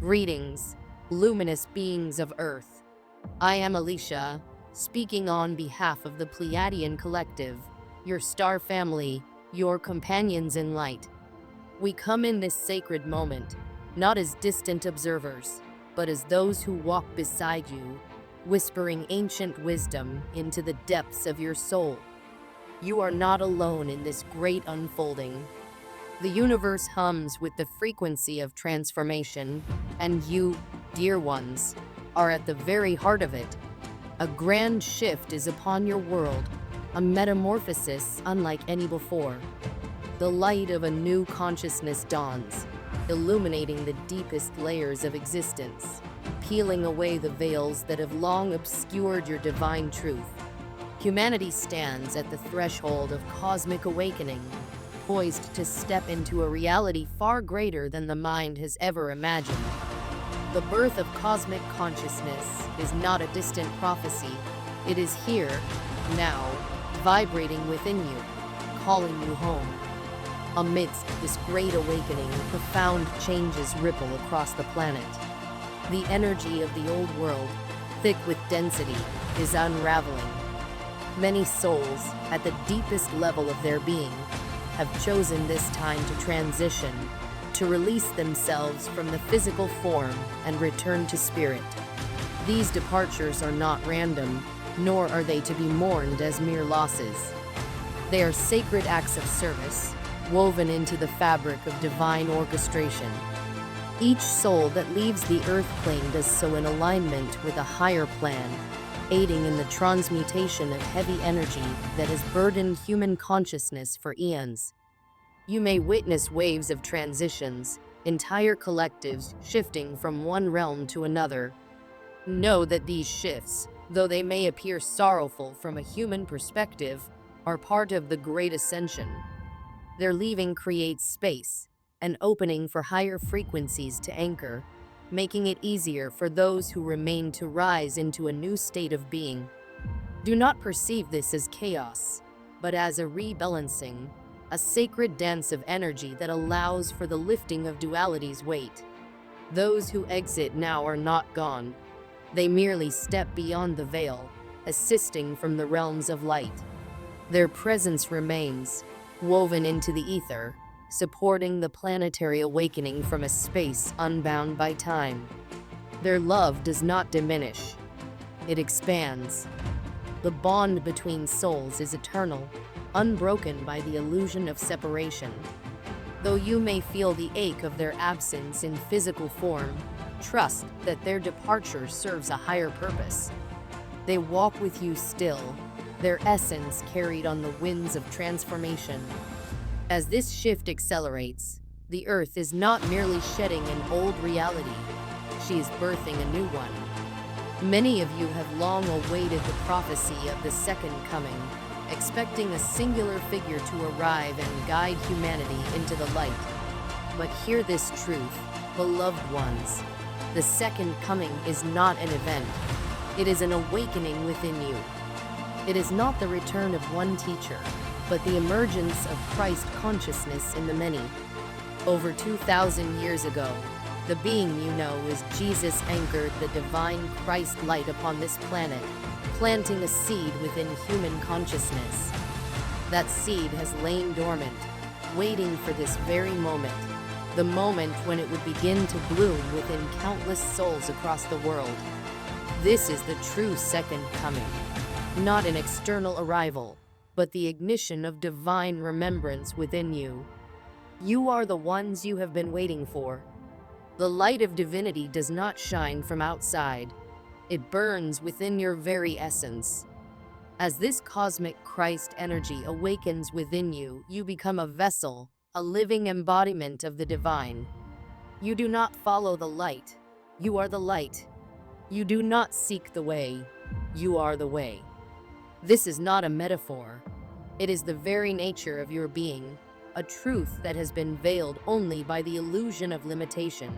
Greetings, luminous beings of Earth. I am Alicia, speaking on behalf of the Pleiadian collective, your star family, your companions in light. We come in this sacred moment, not as distant observers, but as those who walk beside you, whispering ancient wisdom into the depths of your soul. You are not alone in this great unfolding. The universe hums with the frequency of transformation, and you, dear ones, are at the very heart of it. A grand shift is upon your world, a metamorphosis unlike any before. The light of a new consciousness dawns, illuminating the deepest layers of existence, peeling away the veils that have long obscured your divine truth. Humanity stands at the threshold of cosmic awakening, poised to step into a reality far greater than the mind has ever imagined. The birth of cosmic consciousness is not a distant prophecy. It is here, now, vibrating within you, calling you home. Amidst this great awakening, profound changes ripple across the planet. The energy of the old world, thick with density, is unraveling. Many souls, at the deepest level of their being, have chosen this time to transition, to release themselves from the physical form and return to spirit. These departures are not random, nor are they to be mourned as mere losses. They are sacred acts of service, woven into the fabric of divine orchestration. Each soul that leaves the earth plane does so in alignment with a higher plan, aiding in the transmutation of heavy energy that has burdened human consciousness for eons. You may witness waves of transitions, entire collectives shifting from one realm to another. Know that these shifts, though they may appear sorrowful from a human perspective, are part of the great ascension. Their leaving creates space, an opening for higher frequencies to anchor, making it easier for those who remain to rise into a new state of being. Do not perceive this as chaos, but as a rebalancing, a sacred dance of energy that allows for the lifting of duality's weight. Those who exit now are not gone. They merely step beyond the veil, assisting from the realms of light. Their presence remains, woven into the ether, supporting the planetary awakening from a space unbound by time. Their love does not diminish. It expands. The bond between souls is eternal, unbroken by the illusion of separation. Though you may feel the ache of their absence in physical form, trust that their departure serves a higher purpose. They walk with you still, their essence carried on the winds of transformation. As this shift accelerates, the Earth is not merely shedding an old reality, she is birthing a new one. Many of you have long awaited the prophecy of the second coming, expecting a singular figure to arrive and guide humanity into the light. But hear this truth, beloved ones. The second coming is not an event. It is an awakening within you. It is not the return of one teacher, but the emergence of Christ consciousness in the many. Over 2,000 years ago, the being you know is Jesus anchored the divine Christ light upon this planet, planting a seed within human consciousness. That seed has lain dormant, waiting for this very moment, the moment when it would begin to bloom within countless souls across the world. This is the true second coming, not an external arrival, but the ignition of divine remembrance within you. You are the ones you have been waiting for. The light of divinity does not shine from outside. It burns within your very essence. As this cosmic Christ energy awakens within you, you become a vessel, a living embodiment of the divine. You do not follow the light. You are the light. You do not seek the way. You are the way. This is not a metaphor. It is the very nature of your being, a truth that has been veiled only by the illusion of limitation.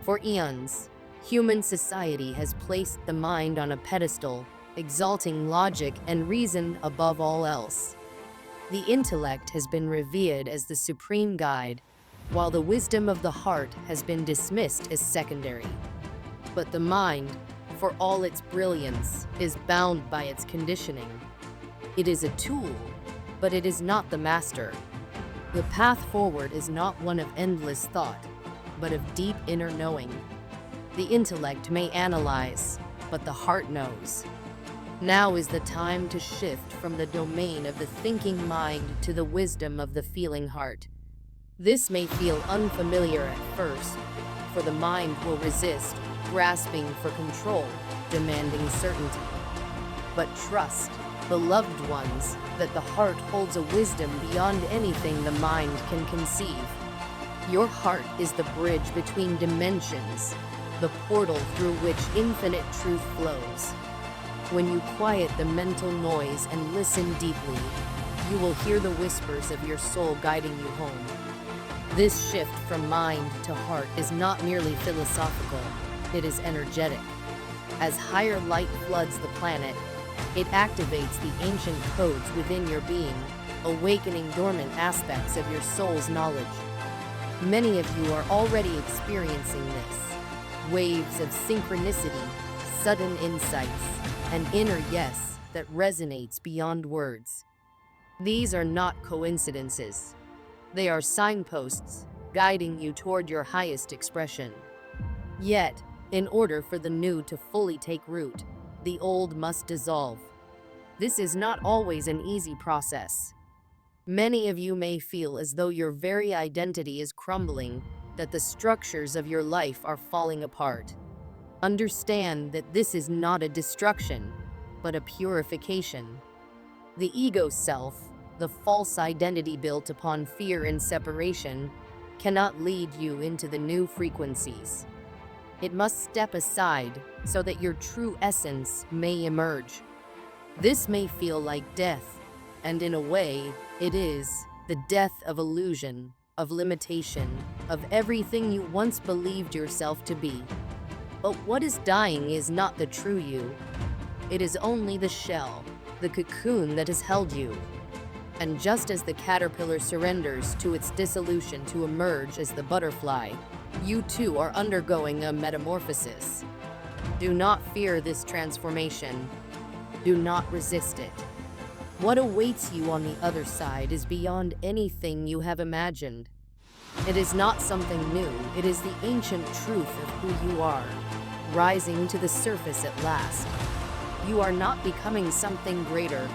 For eons, human society has placed the mind on a pedestal, exalting logic and reason above all else. The intellect has been revered as the supreme guide, while the wisdom of the heart has been dismissed as secondary. But the mind, for all its brilliance, is bound by its conditioning. It is a tool, but it is not the master. The path forward is not one of endless thought, but of deep inner knowing. The intellect may analyze, but the heart knows. Now is the time to shift from the domain of the thinking mind to the wisdom of the feeling heart. This may feel unfamiliar at first, for the mind will resist, grasping for control, demanding certainty. But trust, beloved ones, that the heart holds a wisdom beyond anything the mind can conceive. Your heart is the bridge between dimensions, the portal through which infinite truth flows. When you quiet the mental noise and listen deeply, you will hear the whispers of your soul guiding you home. This shift from mind to heart is not merely philosophical, it is energetic. As higher light floods the planet, it activates the ancient codes within your being, awakening dormant aspects of your soul's knowledge. Many of you are already experiencing this. Waves of synchronicity, sudden insights, an inner yes that resonates beyond words. These are not coincidences. They are signposts guiding you toward your highest expression. Yet, in order for the new to fully take root, the old must dissolve. This is not always an easy process. Many of you may feel as though your very identity is crumbling, that the structures of your life are falling apart. Understand that this is not a destruction, but a purification. The ego self, the false identity built upon fear and separation, cannot lead you into the new frequencies. It must step aside so that your true essence may emerge. This may feel like death, and in a way, it is the death of illusion, of limitation, of everything you once believed yourself to be. But what is dying is not the true you. It is only the shell, the cocoon that has held you. And just as the caterpillar surrenders to its dissolution to emerge as the butterfly, you too are undergoing a metamorphosis. Do not fear this transformation. Do not resist it. What awaits you on the other side is beyond anything you have imagined. It is not something new, it is the ancient truth of who you are, rising to the surface at last. You are not becoming something greater.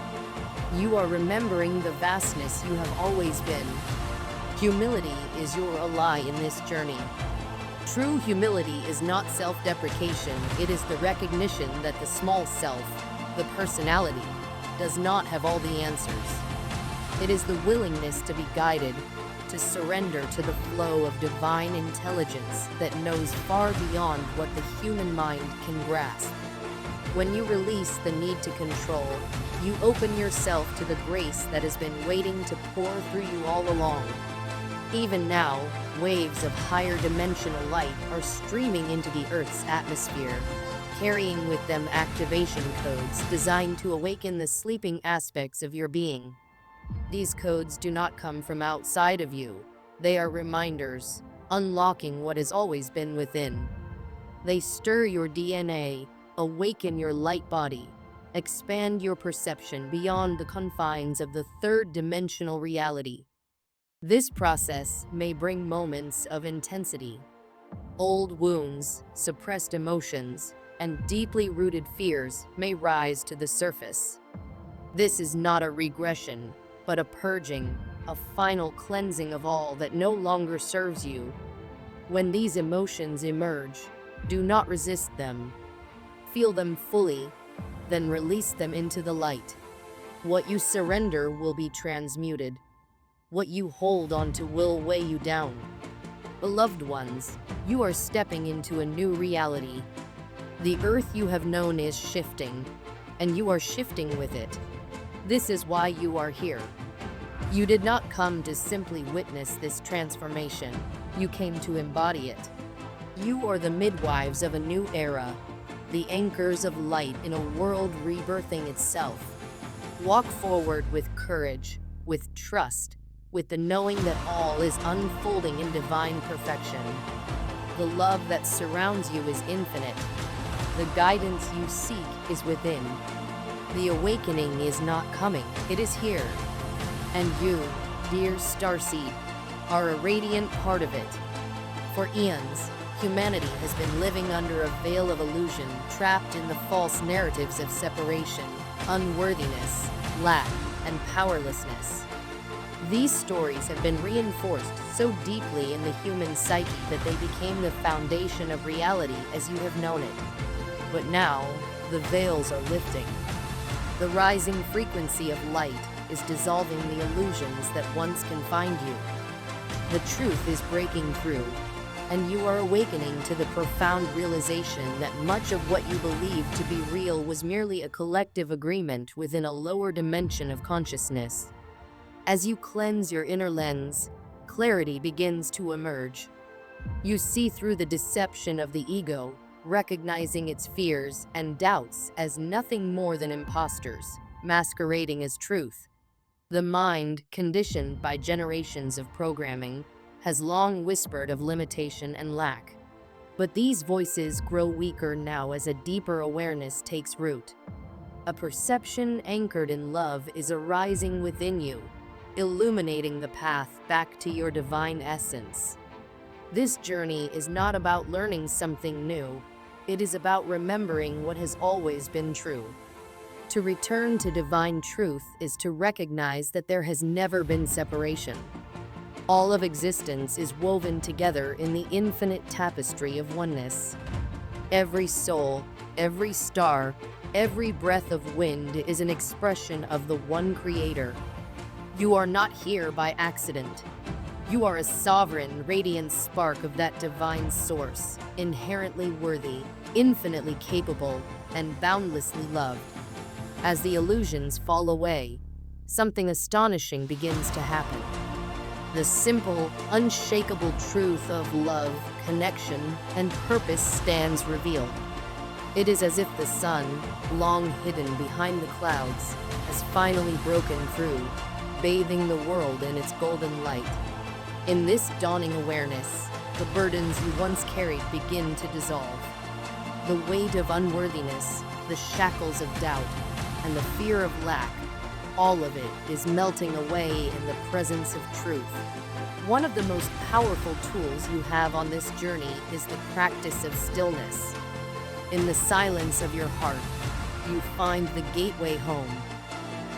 You are remembering the vastness you have always been. Humility is your ally in this journey. True humility is not self-deprecation, it is the recognition that the small self, the personality, does not have all the answers. It is the willingness to be guided, to surrender to the flow of divine intelligence that knows far beyond what the human mind can grasp. When you release the need to control, you open yourself to the grace that has been waiting to pour through you all along. Even now, waves of higher dimensional light are streaming into the Earth's atmosphere, carrying with them activation codes designed to awaken the sleeping aspects of your being. These codes do not come from outside of you. They are reminders, unlocking what has always been within. They stir your DNA, awaken your light body, expand your perception beyond the confines of the third-dimensional reality. This process may bring moments of intensity. Old wounds, suppressed emotions, and deeply rooted fears may rise to the surface. This is not a regression, but a purging, a final cleansing of all that no longer serves you. When these emotions emerge, do not resist them. Feel them fully, then release them into the light. What you surrender will be transmuted. What you hold onto will weigh you down. Beloved ones, you are stepping into a new reality. The earth you have known is shifting, and you are shifting with it. This is why you are here. You did not come to simply witness this transformation. You came to embody it. You are the midwives of a new era, the anchors of light in a world rebirthing itself. Walk forward with courage, with trust, with the knowing that all is unfolding in divine perfection. The love that surrounds you is infinite. The guidance you seek is within. The awakening is not coming, it is here. And you, dear Starseed, are a radiant part of it. For eons, humanity has been living under a veil of illusion, trapped in the false narratives of separation, unworthiness, lack, and powerlessness. These stories have been reinforced so deeply in the human psyche that they became the foundation of reality as you have known it. But now, the veils are lifting. The rising frequency of light is dissolving the illusions that once confined you. The truth is breaking through, and you are awakening to the profound realization that much of what you believed to be real was merely a collective agreement within a lower dimension of consciousness. As you cleanse your inner lens, clarity begins to emerge. You see through the deception of the ego, recognizing its fears and doubts as nothing more than imposters, masquerading as truth. The mind, conditioned by generations of programming, has long whispered of limitation and lack. But these voices grow weaker now as a deeper awareness takes root. A perception anchored in love is arising within you, illuminating the path back to your divine essence. This journey is not about learning something new. It is about remembering what has always been true. To return to divine truth is to recognize that there has never been separation. All of existence is woven together in the infinite tapestry of oneness. Every soul, every star, every breath of wind is an expression of the one Creator. You are not here by accident. You are a sovereign, radiant spark of that divine source, inherently worthy, infinitely capable, and boundlessly loved. As the illusions fall away, something astonishing begins to happen. The simple, unshakable truth of love, connection, and purpose stands revealed. It is as if the sun, long hidden behind the clouds, has finally broken through, bathing the world in its golden light. In this dawning awareness, the burdens you once carried begin to dissolve. The weight of unworthiness, the shackles of doubt, and the fear of lack, all of it is melting away in the presence of truth. One of the most powerful tools you have on this journey is the practice of stillness. In the silence of your heart, you find the gateway home.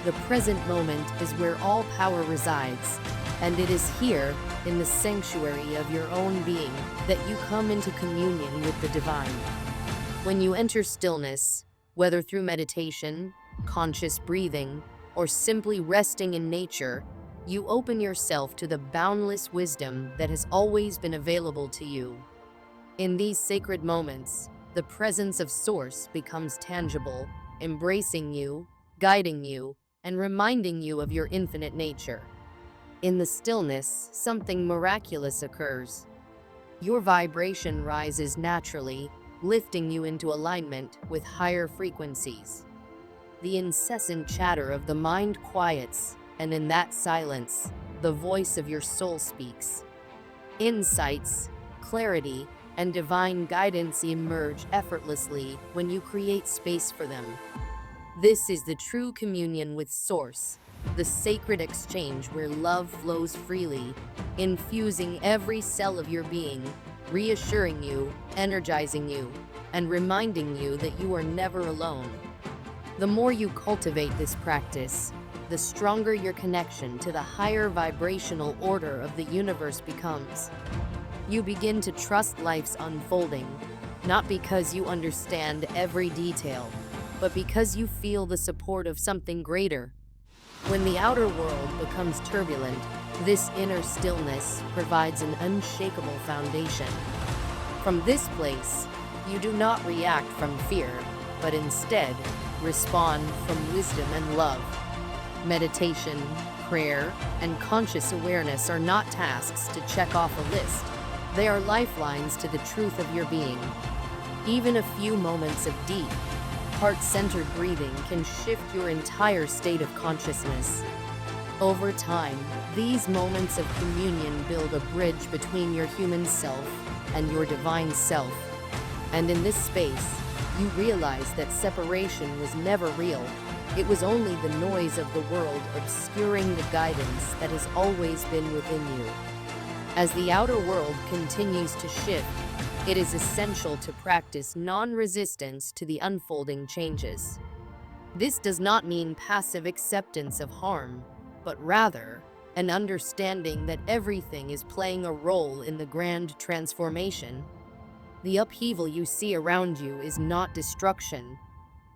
The present moment is where all power resides, and it is here, in the sanctuary of your own being, that you come into communion with the divine. When you enter stillness, whether through meditation, conscious breathing, or simply resting in nature, you open yourself to the boundless wisdom that has always been available to you. In these sacred moments, the presence of Source becomes tangible, embracing you, guiding you, and reminding you of your infinite nature. In the stillness, something miraculous occurs. Your vibration rises naturally, lifting you into alignment with higher frequencies. The incessant chatter of the mind quiets, and in that silence, the voice of your soul speaks. Insights, clarity, and divine guidance emerge effortlessly when you create space for them. This is the true communion with Source, the sacred exchange where love flows freely, infusing every cell of your being, reassuring you, energizing you, and reminding you that you are never alone. The more you cultivate this practice, the stronger your connection to the higher vibrational order of the universe becomes. You begin to trust life's unfolding, not because you understand every detail, but because you feel the support of something greater. When the outer world becomes turbulent, this inner stillness provides an unshakable foundation. From this place, you do not react from fear, but instead respond from wisdom and love. Meditation, prayer, and conscious awareness are not tasks to check off a list. They are lifelines to the truth of your being. Even a few moments of deep, heart-centered breathing can shift your entire state of consciousness. Over time, these moments of communion build a bridge between your human self and your divine self. And in this space, you realize that separation was never real. It was only the noise of the world obscuring the guidance that has always been within you. As the outer world continues to shift, it is essential to practice non-resistance to the unfolding changes. This does not mean passive acceptance of harm, but rather an understanding that everything is playing a role in the grand transformation. The upheaval you see around you is not destruction,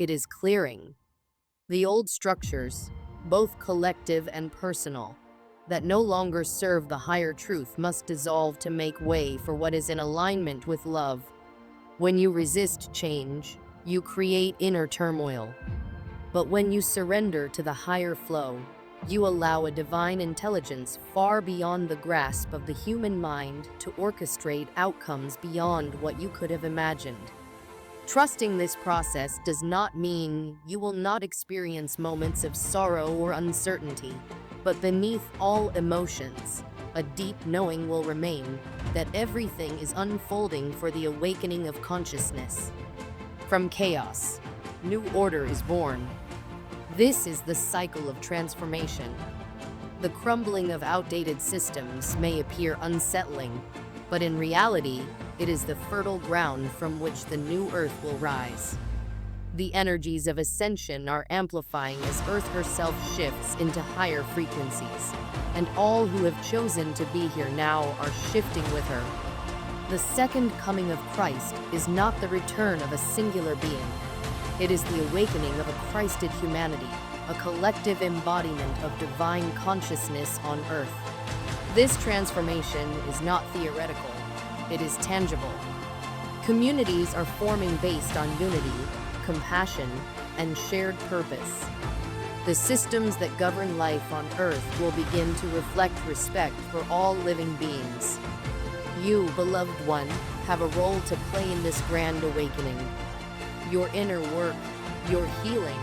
it is clearing. The old structures, both collective and personal, that no longer serve the higher truth must dissolve to make way for what is in alignment with love. When you resist change, you create inner turmoil. But when you surrender to the higher flow, you allow a divine intelligence far beyond the grasp of the human mind to orchestrate outcomes beyond what you could have imagined. Trusting this process does not mean you will not experience moments of sorrow or uncertainty, but beneath all emotions, a deep knowing will remain that everything is unfolding for the awakening of consciousness. From chaos, new order is born. This is the cycle of transformation. The crumbling of outdated systems may appear unsettling, but in reality, it is the fertile ground from which the new earth will rise. The energies of ascension are amplifying as Earth herself shifts into higher frequencies, and all who have chosen to be here now are shifting with her. The second coming of Christ is not the return of a singular being. It is the awakening of a Christed humanity, a collective embodiment of divine consciousness on Earth. This transformation is not theoretical, it is tangible. Communities are forming based on unity, compassion, and shared purpose. The systems that govern life on Earth will begin to reflect respect for all living beings. You, beloved one, have a role to play in this grand awakening. Your inner work, your healing,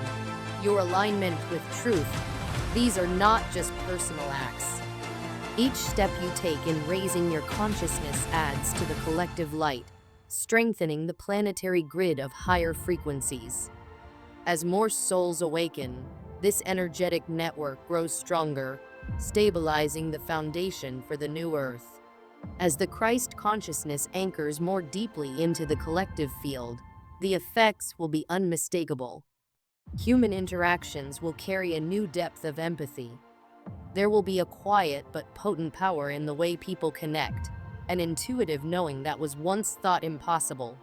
your alignment with truth, these are not just personal acts. Each step you take in raising your consciousness adds to the collective light, strengthening the planetary grid of higher frequencies. As more souls awaken, this energetic network grows stronger, stabilizing the foundation for the new Earth. As the Christ consciousness anchors more deeply into the collective field, the effects will be unmistakable. Human interactions will carry a new depth of empathy. There will be a quiet but potent power in the way people connect, an intuitive knowing that was once thought impossible.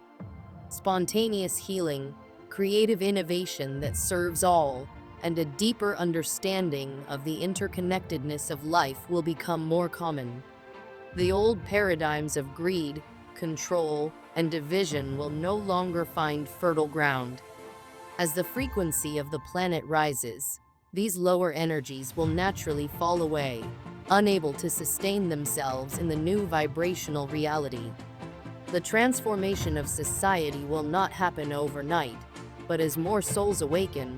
Spontaneous healing, creative innovation that serves all, and a deeper understanding of the interconnectedness of life will become more common. The old paradigms of greed, control, and division will no longer find fertile ground. As the frequency of the planet rises, these lower energies will naturally fall away, unable to sustain themselves in the new vibrational reality. The transformation of society will not happen overnight, but as more souls awaken,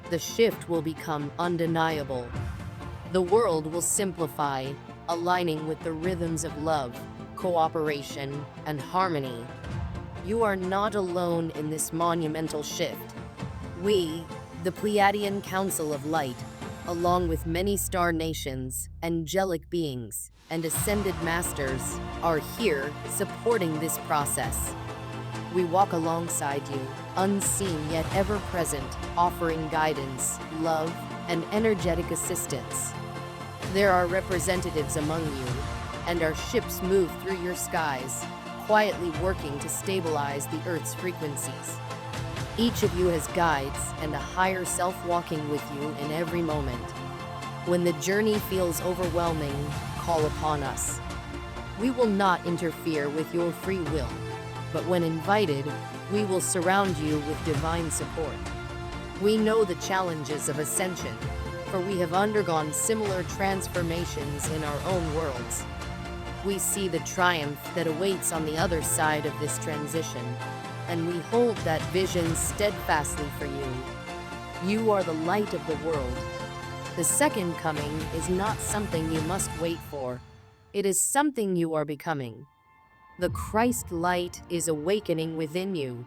the shift will become undeniable. The world will simplify, aligning with the rhythms of love, cooperation, and harmony. You are not alone in this monumental shift. We, the Pleiadian Council of Light, along with many star nations, angelic beings, and ascended masters, are here supporting this process. We walk alongside you, unseen yet ever present, offering guidance, love, and energetic assistance. There are representatives among you, and our ships move through your skies, quietly working to stabilize the Earth's frequencies. Each of you has guides and a higher self walking with you in every moment. When the journey feels overwhelming, call upon us. We will not interfere with your free will, but when invited, we will surround you with divine support. We know the challenges of ascension, for we have undergone similar transformations in our own worlds. We see the triumph that awaits on the other side of this transition, and we hold that vision steadfastly for you. You are the light of the world, The second coming is not something you must wait for. It is something you are becoming. The Christ light is awakening within you.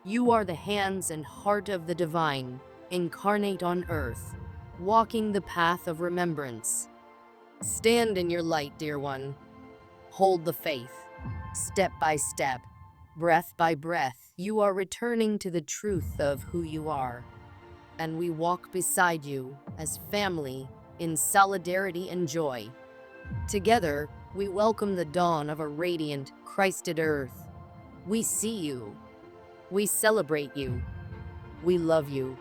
You are the hands and heart of the divine, incarnate on earth, walking the path of remembrance. Stand in your light, dear one. Hold the faith. Step by step, breath by breath, you are returning to the truth of who you are. And we walk beside you as family in solidarity and joy. Together, we welcome the dawn of a radiant, Christed earth. We see you. We celebrate you. We love you.